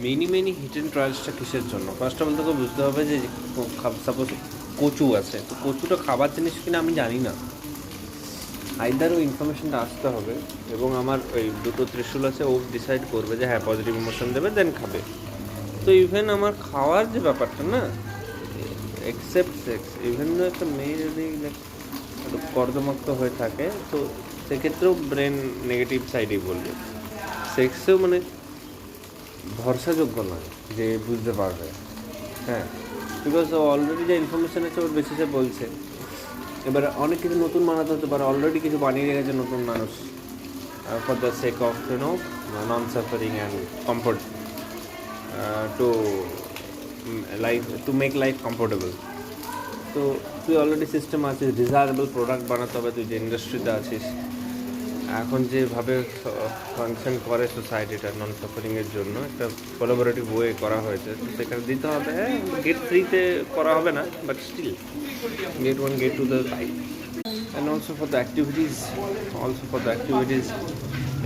Many hidden ট্রায়ালসটা কিসের জন্য? First of all তোকে বুঝতে হবে যে সাপোজ কচু আছে, তো কচুটা খাবার জিনিস কিনা আমি জানি না, আইদার ওই ইনফরমেশনটা আসতে হবে এবং আমার ওই দুটো ত্রিশূল আছে, ও ডিসাইড করবে যে হ্যাঁ পজিটিভ ইমোশন দেবে দেন খাবে। তো ইভেন আমার খাওয়ার যে ব্যাপারটা না, এক্সেপ্ট সেক্স, ইভেন একটা মেয়ে যদি একটু কর্দমাক্ত হয়ে থাকে তো সেক্ষেত্রেও ব্রেন নেগেটিভ সাইডেই বলবে। সেক্সেও মানে ভরসাযোগ্য নয় যে বুঝতে পারবে, হ্যাঁ, বিকজ ও অলরেডি যে ইনফরমেশান আছে ওর বেসিসে বলছে। এবার অনেক কিছু নতুন বানাতে হতে পারে, অলরেডি কিছু বানিয়ে রেখেছে নতুন মানুষ for the sake of non suffering and comfort, to life, to make life comfortable. তো তুই অলরেডি সিস্টেম আছিস, ডিজায়ারেবল প্রোডাক্ট বানাতে হবে, তুই যে ইন্ডাস্ট্রিতে আছিস, এখন যেভাবে ফাংশন করে সোসাইটিটা নন সাফারিংয়ের জন্য একটা কোলাবোরেটিভ ওয়ে করা হয়েছে, তো সেখানে দিতে হবে। হ্যাঁ, গেট ফ্রিতে করা হবে না, but still get one get to the life. And also for the activities,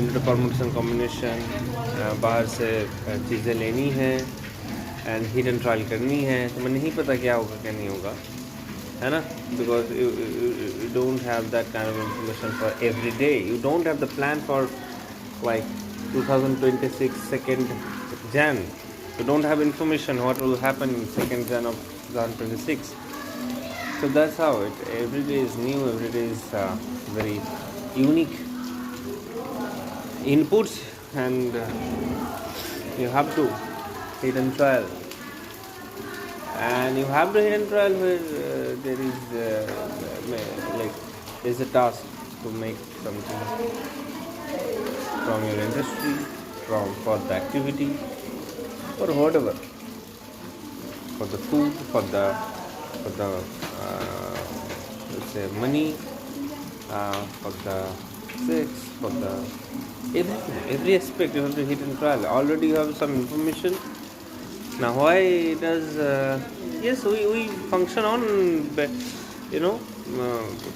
इनका परमुटेशन कॉम्बिनेशन, बाहर से चीज़ें लेनी है एंड हिट एंड ट्रायल करनी है, तो मैं नहीं पता क्या होगा क्या नहीं होगा, है ना, because you don't have that kind of information for every day. You don't have the plan for like 2026 2nd Jan. You don't have information what will happen in 2nd Jan of 2026. So that's how it. Every day is new. Every day is very unique inputs, and you have to hit and trial. And you have to hit and trial where there is like there's a task to make something from your industry, for the activity, or whatever, for the food, for the let's say money, for the sex, for the everything, every aspect you have to hit and trial. Already you have some information. Now why does yes, we function on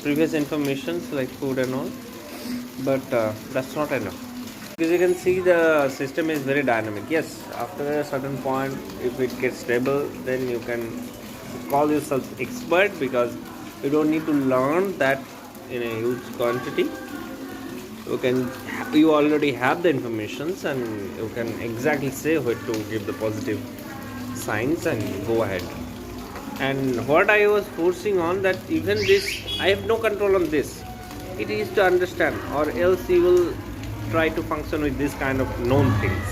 previous informations like food and all, but that's not enough, because you can see the system is very dynamic. Yes, after a certain point, if it gets stable, then you can call yourself expert, because you don't need to learn that in a huge quantity. You already have the informations and you can exactly say where to give the positive signs and go ahead. And what I was forcing on, that even this, I have no control on this. It is to understand, or else you will try to function with this kind of known things.